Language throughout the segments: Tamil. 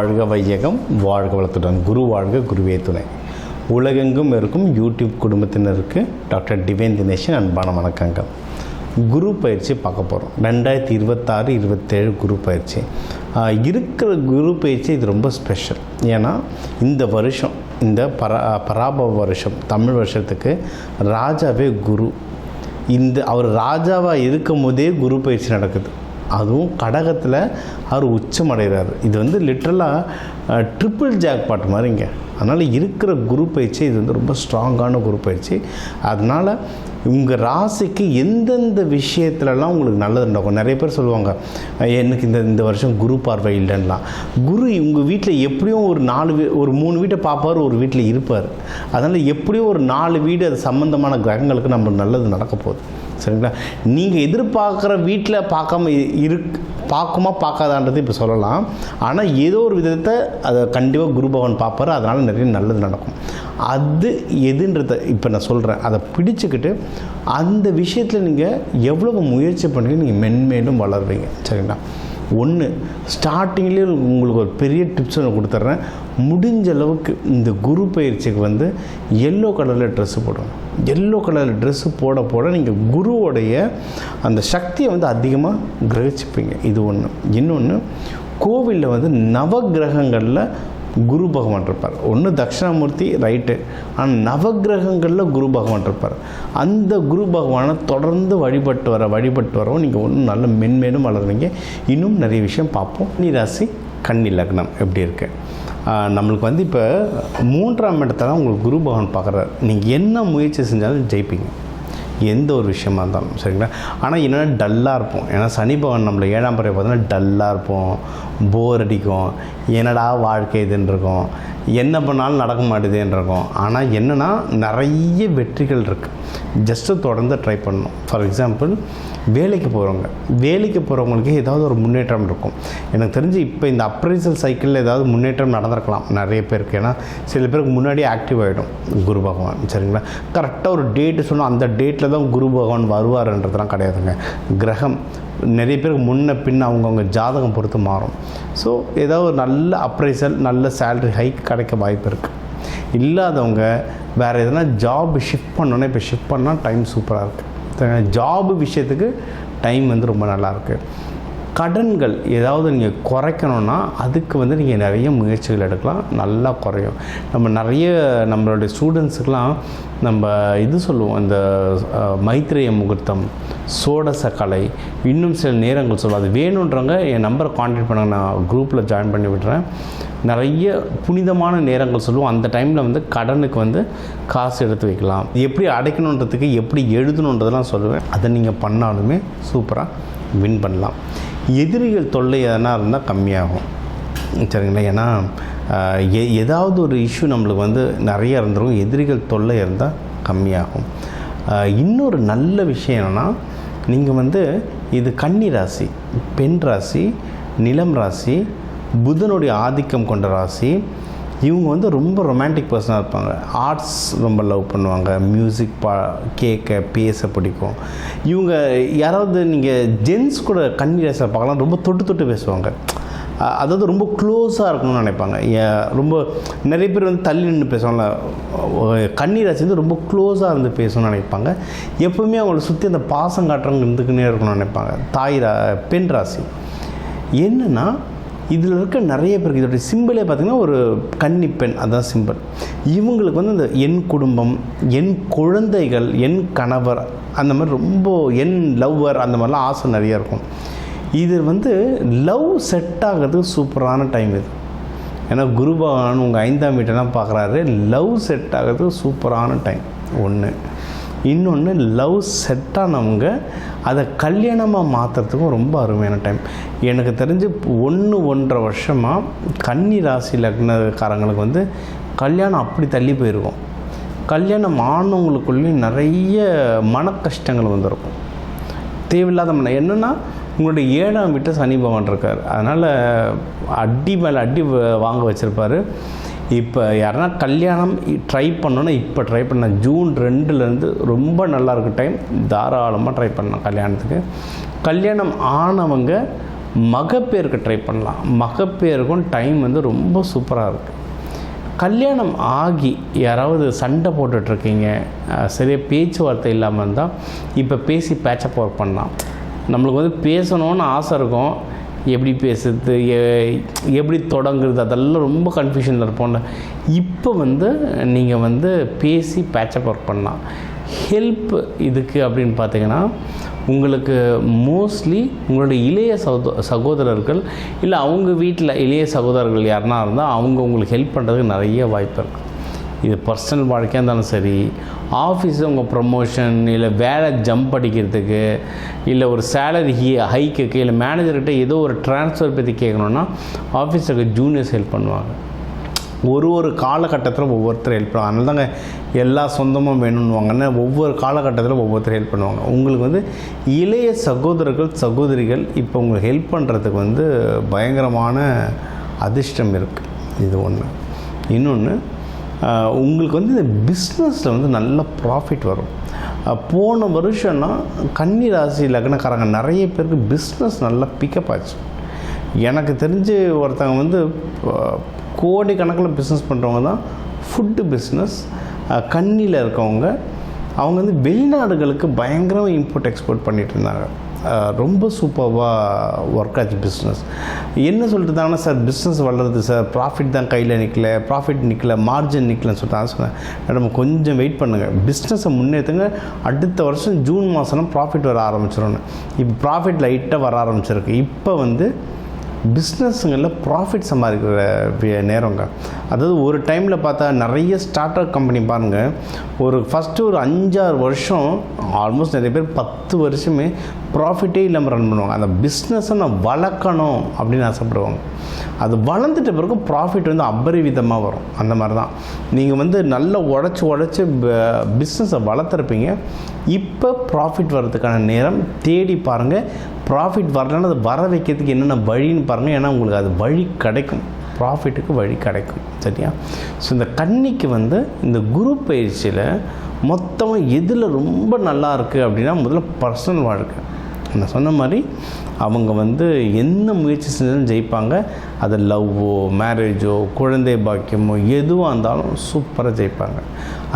வாழ்க வையகம், வாழ்க வளத்துடன். குரு வாழ்க, குருவே துணை. உலகெங்கும் இருக்கும் யூடியூப் குடும்பத்தினருக்கு டாக்டர் டிவைன் தினேஷன் அன்பான வணக்கங்கள். குரு பயிற்சி பார்க்க போகிறோம். 2026-27 குரு பயிற்சி இருக்கிற குரு பயிற்சி இது ரொம்ப ஸ்பெஷல். ஏன்னா இந்த வருஷம், இந்த பராபவ வருஷம், தமிழ் வருஷத்துக்கு ராஜாவே குரு. அவர் ராஜாவாக இருக்கும் போதே குரு பயிற்சி நடக்குது. அதுவும் கடகத்தில் அவர் உச்சமடைகிறார். இது லிட்ரலாக ட்ரிபிள் ஜாக்பாட் மாதிரிங்க. அதனால் இருக்கிற குரு பயிற்சி இது ரொம்ப ஸ்ட்ராங்கான குரு பயிற்சி. அதனால் உங்கள் ராசிக்கு எந்தெந்த விஷயத்துலலாம் உங்களுக்கு நல்லது நடக்கும். நிறைய பேர் சொல்லுவாங்க, எனக்கு இந்த வருஷம் குரு பார்வை இல்லைன்னா. குரு உங்கள் வீட்டில் எப்படியும் ஒரு 3 வீட்டை பார்ப்பார், ஒரு வீட்டில் இருப்பார். அதனால் எப்படியும் ஒரு 4 வீடு அது சம்மந்தமான கிரகங்களுக்கு நம்மளுக்கு நல்லது நடக்க போகுது. சரிங்களா? நீங்கள் எதிர்பார்க்குற வீட்டில் பார்க்குமா பார்க்காதான்றது இப்போ சொல்லலாம். ஆனால் ஏதோ ஒரு விதத்தை அதை கண்டிப்பாக குரு பகவான் பார்ப்பார். அதனால் நிறைய நல்லது நடக்கும். அது எதுன்றதை இப்போ நான் சொல்கிறேன். அதை பிடிச்சிக்கிட்டு அந்த விஷயத்தில் நீங்கள் எவ்வளவு முயற்சி பண்ணி நீங்கள் மென்மேலும் வளருவீங்க. சரிங்களா? ஒன்று, ஸ்டார்டிங்லேயே உங்களுக்கு ஒரு பெரிய டிப்ஸ் ஒன்று கொடுத்துட்றேன். முடிஞ்ச அளவுக்கு இந்த குரு பயிற்சிக்கு எல்லோ கலரில் ட்ரெஸ்ஸு போடணும். எல்லோ கலரில் ட்ரெஸ்ஸு போட நீங்கள் குருவோடைய அந்த சக்தியை அதிகமாக கிரகிச்சுப்பீங்க. இது ஒன்று. இன்னொன்று, கோவிலில் நவகிரகங்களில் குரு பகவான் இருப்பார். ஒன்று தட்சிணாமூர்த்தி, ரைட்டு. ஆனால் நவகிரகங்களில் குரு பகவான் இருப்பார். அந்த குரு பகவானை தொடர்ந்து வழிபட்டு வரவும் நீங்கள் ஒன்றும் நல்ல மென்மேலும் வளருவீங்க. இன்னும் நிறைய விஷயம் பார்ப்போம். கன்னி ராசி, கன்னி லக்னம் எப்படி இருக்குது? நம்மளுக்கு இப்போ 3ஆம் இடத்துல உங்களுக்கு குரு பகவான் பார்க்குறாரு. நீங்கள் என்ன முயற்சி செஞ்சாலும் ஜெயிப்பீங்க, எந்த ஒரு விஷயமா இருந்தாலும். சரிங்களா? ஆனால் என்னென்னா டல்லாக இருப்போம். ஏன்னா சனி பகவான் நம்மளை 7ஆம் பறவை பார்த்தோன்னா டல்லாக இருப்போம், போர் அடிக்கும், என்னடா வாழ்க்கை இதுன்னு இருக்கும், என்ன பண்ணாலும் நடக்க மாட்டேதுன்னு இருக்கும். ஆனால் என்னென்னா நிறைய வெற்றிகள் இருக்குது. ஜஸ்ட்டு தொடர்ந்து ட்ரை பண்ணணும். ஃபார் எக்ஸாம்பிள், வேலைக்கு போகிறவங்களுக்கு ஏதாவது ஒரு முன்னேற்றம் இருக்கும். எனக்கு தெரிஞ்சு இப்போ இந்த அப்ரைசல் சைக்கிளில் ஏதாவது முன்னேற்றம் நடந்திருக்கலாம் நிறைய பேருக்கு. ஏன்னா சில பேருக்கு முன்னாடியே ஆக்டிவ் ஆகிடும் குரு பகவான். சரிங்களா? கரெக்டாக ஒரு டேட்டு சொன்னால் அந்த டேட்டில் தான் குரு பகவான் வருவார்ன்றதுலாம் கிடையாதுங்க. கிரகம் நிறைய பேருக்கு முன்ன பின்ன அவங்கவுங்க ஜாதகம் பொறுத்து மாறும். ஸோ ஏதாவது ஒரு நல்ல அப்ரைசல், நல்ல சேலரி ஹைக் கிடைக்க வாய்ப்பு இருக்குது. இல்லாதவங்க வேறு எதனா ஜாப் ஷிஃப்ட் பண்ணோன்னே இப்போ ஷிஃப்ட் பண்ணால் டைம் சூப்பராக இருக்குது. ஜாபு விஷயத்துக்கு டைம் ரொம்ப நல்லாயிருக்கு. கடன்கள் ஏதாவது நீங்கள் குறைக்கணுன்னா அதுக்கு நீங்கள் நிறைய முயற்சிகள் எடுக்கலாம், நல்லா குறையும். நம்மளுடைய ஸ்டூடெண்ட்ஸுக்கெலாம் நம்ம இது சொல்லுவோம், இந்த மைத்ரேய முகூர்த்தம், சோடச கலை, இன்னும் சில நேரங்கள் சொல்லுவோம். அது வேணுன்றவங்க என் நம்பரை கான்டாக்ட் பண்ணுங்க, நான் குரூப்பில் ஜாயின் பண்ணி விடுறேன். நிறைய புனிதமான நேரங்கள் சொல்லுவோம். அந்த டைமில் கடனுக்கு காசு எடுத்து வைக்கலாம், எப்படி அடைக்கணுன்றதுக்கு எப்படி எழுதணுன்றதெல்லாம் சொல்லுவேன். அதை நீங்கள் பண்ணாலுமே சூப்பராக வின் பண்ணலாம். எதிரிகள் தொல்லை எதனா இருந்தால் கம்மியாகும். சரிங்களா? ஏன்னா ஏதாவது ஒரு இஷ்யூ நம்மளுக்கு நிறைய இருந்துடும். எதிரிகள் தொல்லை இருந்தால் கம்மியாகும். இன்னொரு நல்ல விஷயம் என்னென்னா, நீங்கள் இது கன்னி ராசி, பெண் ராசி, நிலம் ராசி, புதனுடைய ஆதிக்கம் கொண்ட ராசி. இவங்க ரொம்ப ரொமான்டிக் பர்சனாக இருப்பாங்க. ஆர்ட்ஸ் ரொம்ப லவ் பண்ணுவாங்க, மியூசிக் கேட்க பேச பிடிக்கும். இவங்க யாராவது நீங்கள் ஜென்ஸ் கூட கன்னி ராசியில் பார்க்கலாம், ரொம்ப தொட்டு பேசுவாங்க. அதாவது ரொம்ப க்ளோஸாக இருக்கணும்னு நினைப்பாங்க. ரொம்ப நிறைய பேர் தள்ளி நின்று பேசுவாங்க. கன்னி ராசி ரொம்ப க்ளோஸாக இருந்து பேசணும்னு நினைப்பாங்க. எப்போவுமே அவங்கள சுற்றி அந்த பாசம் காட்டுறவங்க இருந்துக்குன்னே இருக்கணும்னு நினைப்பாங்க. பெண் ராசி என்னென்னா, இதில் இருக்க நிறைய பேருக்கு இதோடைய சிம்பிளே பார்த்திங்கன்னா ஒரு கன்னி பெண், அதுதான் சிம்பிள். இவங்களுக்கு இந்த என் குடும்பம், என் குழந்தைகள், என் கணவர், அந்த மாதிரி ரொம்ப என் லவ்வர், அந்த மாதிரிலாம் ஆசை நிறையா இருக்கும். இது லவ் செட் ஆகிறதுக்கு சூப்பரான டைம் இது. ஏன்னா குரு பகவான் உங்கள் 5ஆம் வீட்டெல்லாம் பார்க்குறாரு. லவ் செட் ஆகிறதுக்கு சூப்பரான டைம் ஒன்று. இன்னொன்று, லவ் செட்டானவங்க அதை கல்யாணமாக மாற்றுறதுக்கும் ரொம்ப அருமையான டைம். எனக்கு தெரிஞ்சு 1-1.5 வருஷமாக கன்னி ராசி லக்னக்காரங்களுக்கு கல்யாணம் அப்படி தள்ளி போயிருக்கும். கல்யாணம் ஆனவங்களுக்குள்ளேயும் நிறைய மன கஷ்டங்கள் இருக்கும். தேவையில்லாத என்னென்னா, உங்களுடைய 7ஆம் வீட்டை சனி பகவான் இருக்கார். அதனால் அடி மேலே அடி வாங்க வச்சுருப்பார். இப்போ யாருன்னா கல்யாணம் ட்ரை பண்ணோன்னா இப்போ ட்ரை பண்ண ஜூன் 2லேருந்து ரொம்ப நல்லா இருக்க டைம். தாராளமாக ட்ரை பண்ணலாம் கல்யாணத்துக்கு. கல்யாணம் ஆனவங்க மகப்பேருக்கு ட்ரை பண்ணலாம். மகப்பேருக்கும் டைம் வந்து ரொம்ப சூப்பராக இருக்குது. கல்யாணம் ஆகி யாராவது சண்டை போட்டுட்ருக்கீங்க, சரியாக பேச்சுவார்த்தை இல்லாமல் இருந்தால் இப்போ பேசி பேச்சப் ஒர்க் பண்ணலாம். நம்மளுக்கு வந்து பேசணுன்னு ஆசை இருக்கும், எப்படி பேசுறது, எப்படி தொடங்குறது, அதெல்லாம் ரொம்ப கன்ஃபியூஷனில் இருப்போம்ல. இப்போ வந்து நீங்கள் வந்து பேசி பேச்சப் ஒர்க் பண்ணலாம். ஹெல்ப் இதுக்கு அப்படின்னு பார்த்தீங்கன்னா, உங்களுக்கு மோஸ்ட்லி உங்களுடைய இளைய சகோதரர்கள் இல்லை அவங்க வீட்டில் இளைய சகோதரர்கள் யாருன்னா இருந்தால் அவங்க உங்களுக்கு ஹெல்ப் பண்ணுறதுக்கு நிறைய வாய்ப்பு இருக்குது. இது பர்சனல் வாழ்க்கையாக இருந்தாலும் சரி, ஆஃபீஸில் உங்கள் ப்ரமோஷன் இல்லை வேலை ஜம்ப் அடிக்கிறதுக்கு இல்லை ஒரு சேலரி ஹைக்குக்கு இல்லை மேனேஜர்கிட்ட ஏதோ ஒரு ட்ரான்ஸ்ஃபர் பற்றி கேட்கணுன்னா ஆஃபீஸுக்கு ஜூனியர்ஸ் ஹெல்ப் பண்ணுவாங்க. ஒரு காலகட்டத்தில் ஒவ்வொருத்தர் ஹெல்ப் பண்ணுவாங்க. அதனால தாங்க எல்லா சொந்தமும் வேணும்னுவாங்கன்னா ஒவ்வொரு காலகட்டத்தில் ஒவ்வொருத்தர் ஹெல்ப் பண்ணுவாங்க. உங்களுக்கு வந்து இளைய சகோதரர்கள் சகோதரிகள் இப்போ உங்களுக்கு ஹெல்ப் பண்ணுறதுக்கு வந்து பயங்கரமான அதிர்ஷ்டம் இருக்குது. இது ஒன்று. இன்னொன்று, உங்களுக்கு வந்து இந்த பிஸ்னஸில் வந்து நல்ல ப்ராஃபிட் வரும். போன வருஷம்னா கன்னி ராசி லக்னக்காரங்க நிறைய பேருக்கு பிஸ்னஸ் நல்லா பிக்கப் ஆச்சு. எனக்கு தெரிஞ்சு ஒருத்தவங்க வந்து கோடி கணக்கில் பிஸ்னஸ் பண்ணுறவங்க தான் ஃபுட்டு பிஸ்னஸ் கன்னியில் இருக்கவங்க. அவங்க வந்து வெளிநாடுகளுக்கு பயங்கரமாக இம்போர்ட் எக்ஸ்போர்ட் பண்ணிகிட்டு இருந்தாங்க. ரொம்ப சூப்பராக ஒர்க் ஆச்சு பிஸ்னஸ். என்ன சொல்லிட்டுருந்தாங்கன்னா, சார் பிஸ்னஸ் வளருது சார், ப்ராஃபிட் தான் கையில் நிற்கல, மார்ஜின் நிற்கலன்னு சொல்லிட்டு சொன்னேன். நம்ம கொஞ்சம் வெயிட் பண்ணுங்கள், பிஸ்னஸை முன்னேற்றுங்க, அடுத்த வருஷம் ஜூன் மாதம் ப்ராஃபிட் வர ஆரம்பிச்சிடணும். இப்போ ப்ராஃபிட் லைட்டாக வர ஆரம்பிச்சிருக்கு. இப்போ வந்து பிஸ்னஸுங்களில் ப்ராஃபிட் சம்பாதிக்கிற நேரங்க. அதாவது ஒரு டைமில் பார்த்தா நிறைய ஸ்டார்ட் அப் கம்பெனி பாருங்கள், ஃபஸ்ட்டு ஒரு 5-6 வருஷம் ஆல்மோஸ்ட் நிறைய பேர் 10 வருஷமே ப்ராஃபிட்டே இல்லாமல் ரன் பண்ணுவாங்க. அந்த பிஸ்னஸை நான் வளர்க்கணும் அப்படின்னு ஆசைப்படுவாங்க. அது வளர்ந்துட்ட பிறகு ப்ராஃபிட் வந்து அபரிவிதமாக வரும். அந்த மாதிரி தான் நீங்கள் வந்து நல்லா உழைச்சி பிஸ்னஸை வளர்த்துருப்பீங்க. இப்போ ப்ராஃபிட் வர்றதுக்கான நேரம் தேடி பாருங்கள். ப்ராஃபிட் வரலன்னா அது வர வைக்கிறதுக்கு என்னென்ன வழின்னு பாருங்கள். ஏன்னா உங்களுக்கு அது வழி கிடைக்கும், ப்ராஃபிட்டுக்கு வழி கிடைக்கும். சரியா? ஸோ இந்த கன்னிக்கு வந்து இந்த குரு பயிற்சியில் மொத்தமாக எதில் ரொம்ப நல்லா இருக்குது அப்படின்னா, முதல்ல பர்சனல் வாழ்க்கை. நான் சொன்ன மாதிரி அவங்க வந்து என்ன முயற்சி செஞ்சாலும் ஜெயிப்பாங்க. அது லவ்வோ மேரேஜோ குழந்தை பாக்கியமோ எதுவாக இருந்தாலும் சூப்பராக ஜெயிப்பாங்க.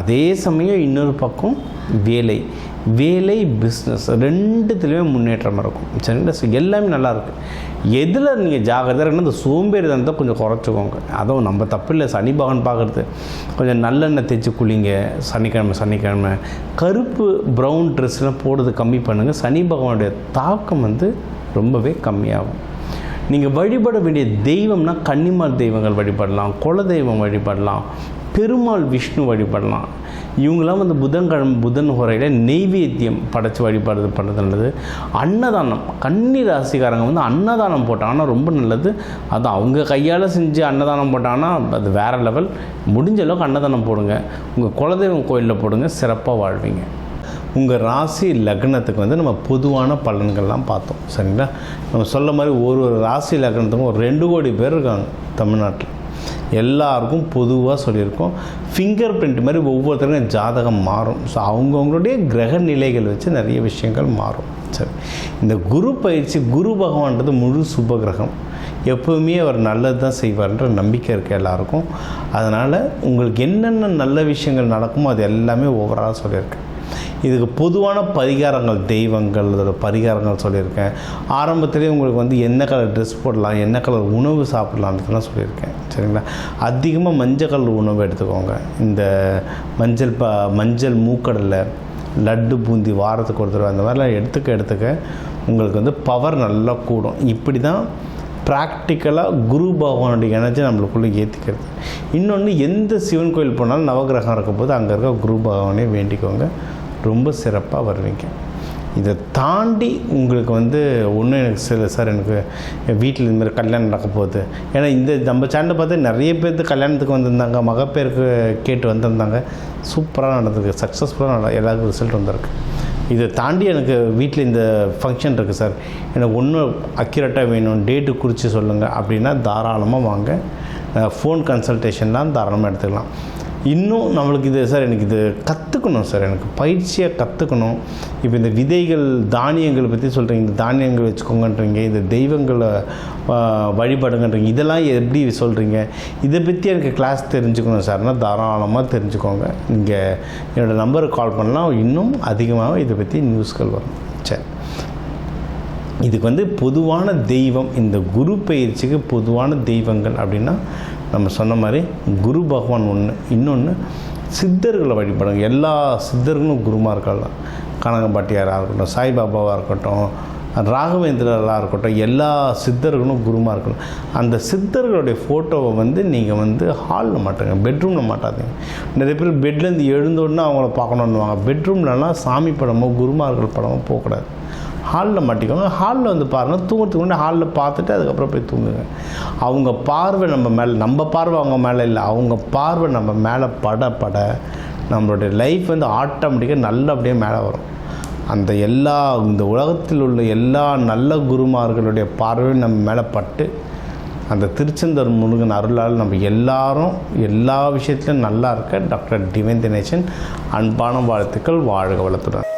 அதே சமயம் இன்னொரு பக்கம் வேலை பிஸ்னஸ் ரெண்டுத்துலேயுமே முன்னேற்றம் இருக்கும். சரிங்களா? ஸோ எல்லாமே நல்லாயிருக்கு. எதில் நீங்கள் ஜாகிரதையாக இருக்குன்னா, இந்த சோம்பேறிதனத்தை கொஞ்சம் குறைச்சிக்கோங்க. அதுவும் நம்ம தப்பு இல்லை, சனி பகவான் பார்க்குறது. கொஞ்சம் நல்லெண்ணெய் தேய்ச்சி குளிங்க சனிக்கிழமை. கருப்பு ப்ரௌன் ட்ரெஸ்லாம் போடுறது கம்மி பண்ணுங்கள். சனி பகவானுடைய தாக்கம் வந்து ரொம்பவே கம்மியாகும். நீங்கள் வழிபட வேண்டிய தெய்வம்னா கன்னிமார் தெய்வங்கள் வழிபடலாம், குலதெய்வம் வழிபடலாம், பெருமாள் விஷ்ணு வழிபடலாம். இவங்களாம் வந்து புதன் உரையில் நெய்வேத்தியம் படைச்சி பண்ணுறது நல்லது. அன்னதானம், கன்னி ராசிக்காரங்க வந்து அன்னதானம் போட்டாங்கன்னா ரொம்ப நல்லது. அது அவங்க கையால் செஞ்சு அன்னதானம் போட்டாங்கன்னா அது வேறு லெவல். முடிஞ்ச அளவுக்கு அன்னதானம் போடுங்க, உங்கள் குலதெய்வம் கோயிலில் போடுங்க, சிறப்பாக வாழ்வீங்க. உங்கள் ராசி லக்னத்துக்கு வந்து நம்ம பொதுவான பலன்கள்லாம் பார்த்தோம். சரிங்களா? நம்ம சொல்ல மாதிரி ஒரு ராசி லக்னத்துக்கும் ஒரு 2 கோடி பேர் இருக்காங்க தமிழ்நாட்டில். எல்லாருக்கும் பொதுவாக சொல்லியிருக்கோம். ஃபிங்கர் பிரிண்ட் மாதிரி ஒவ்வொருத்தருக்கும் ஜாதகம் மாறும். ஸோ அவங்கவுங்களுடைய கிரக நிலைகள் வச்சு நிறைய விஷயங்கள் மாறும். சரி, இந்த குரு பயிற்சி, குரு பகவான்றது முழு சுப கிரகம். எப்போவுமே அவர் நல்லது தான் செய்வார்ன்ற நம்பிக்கை இருக்குது எல்லாருக்கும். அதனால் உங்களுக்கு என்னென்ன நல்ல விஷயங்கள் நடக்குமோ அது எல்லாமே ஓவராலாக சொல்லியிருக்கேன். இதுக்கு பொதுவான பரிகாரங்கள், தெய்வங்கள், அதோட பரிகாரங்கள் சொல்லியிருக்கேன். ஆரம்பத்திலே உங்களுக்கு வந்து என்ன கலர் ட்ரெஸ் போடலாம், என்ன கலர் உணவு சாப்பிட்லான்றதுலாம் சொல்லியிருக்கேன். சரிங்களா? அதிகமாக மஞ்சள் கலர் உணவு எடுத்துக்கோங்க. இந்த மஞ்சள் மூக்கடலை, லட்டு, பூந்தி வாரத்துக்கு ஒரு தடவை அந்த மாதிரிலாம் எடுத்துக்க உங்களுக்கு வந்து பவர் நல்லா கூடும். இப்படி தான் ப்ராக்டிக்கலாக குரு பகவானுடைய எனர்ஜி நம்மளுக்குள்ளே ஏற்றிக்கிறது. இன்னொன்று, எந்த சிவன் கோயில் போனாலும் நவகிரகம் இருக்கும்போது அங்கே இருக்க குரு பகவானே வேண்டிக்கோங்க, ரொம்ப சிறப்பாக வருவீங்க. இதை தாண்டி உங்களுக்கு வந்து ஒன்றும் எனக்கு சார் எனக்கு வீட்டில் இதுமாதிரி கல்யாணம் நடக்க போகுது. ஏன்னா இந்த நம்ம சேனலை பார்த்து நிறைய பேர்த்து கல்யாணத்துக்கு வந்திருந்தாங்க, மகப்பேருக்கு கேட்டு வந்திருந்தாங்க. சூப்பராக நடந்திருக்கு, சக்ஸஸ்ஃபுல்லாக எல்லாருக்கும் ரிசல்ட் வந்திருக்கு. இதை தாண்டி எனக்கு வீட்டில் இந்த ஃபங்க்ஷன் இருக்குது சார், எனக்கு ஒன்றும் அக்யூரேட்டாக வேணும், டேட்டு குறித்து சொல்லுங்கள் அப்படின்னா தாராளமாக வாங்க. ஃபோன் கன்சல்டேஷன்லாம் தாராளமாக எடுத்துக்கலாம். இன்னும் நம்மளுக்கு இது சார் எனக்கு இது கற்றுக்கணும் சார், எனக்கு பயிற்சியாக கற்றுக்கணும். இப்போ இந்த விதைகள் தானியங்களை பற்றி சொல்கிறீங்க, இந்த தானியங்கள் வச்சுக்கோங்கன்றீங்க, இந்த தெய்வங்களை வழிபடுங்கன்றீங்க, இதெல்லாம் எப்படி சொல்கிறீங்க, இதை பற்றி எனக்கு கிளாஸ் தெரிஞ்சுக்கணும் சார்னா தாராளமாக தெரிஞ்சுக்கோங்க. நீங்கள் என்னோடய நம்பருக்கு கால் பண்ணலாம், இன்னும் அதிகமாக இதை பற்றி நியூஸ்கள் வரும். சரி, இதுக்கு வந்து பொதுவான தெய்வம், இந்த குரு பயிற்சிக்கு பொதுவான தெய்வங்கள் அப்படின்னா நம்ம சொன்ன மாதிரி குரு பகவான் ஒன்று, இன்னொன்று சித்தர்களை வழிபடுங்க. எல்லா சித்தர்களும் குருமார்கள் தான். கனகம்பாட்டியாராக இருக்கட்டும், சாய்பாபாவாக இருக்கட்டும், ராகவேந்திரராக இருக்கட்டும், எல்லா சித்தர்களும் குருமார்கள். அந்த சித்தர்களுடைய ஃபோட்டோவை வந்து நீங்கள் வந்து ஹாலில் மாட்டுங்க, பெட்ரூமில் மாட்டாதீங்க. நிறைய பேர் பெட்லேருந்து எழுந்தோடனே அவங்கள பார்க்கணுன்னுவாங்க. பெட்ரூம்லலாம் சாமி படமோ குருமார்கள் படமோ போகக்கூடாது, ஹாலில் மாட்டிக்கோங்க. ஹாலில் வந்து பாருங்கள், தூங்குறதுக்கு முன்னாடி ஹாலில் பார்த்துட்டு அதுக்கப்புறம் போய் தூங்குங்க. அவங்க பார்வை நம்ம மேலே, நம்ம பார்வை அவங்க மேலே இல்லை, அவங்க பார்வை நம்ம மேலே பட நம்மளுடைய லைஃப் வந்து ஆட்டோமேட்டிக்காக நல்லபடியாக மேலே வரும். அந்த இந்த உலகத்தில் உள்ள எல்லா நல்ல குருமார்களுடைய பார்வையும் நம்ம மேலே பட்டு அந்த திருச்செந்தூர் முருகன் அருளால் நம்ம எல்லாரும் எல்லா விஷயத்துலையும் நல்லா இருக்க டாக்டர் டிவைன் தினேசன் அன்பான வாழ்த்துக்கள். வாழ்க வளத்துடன்.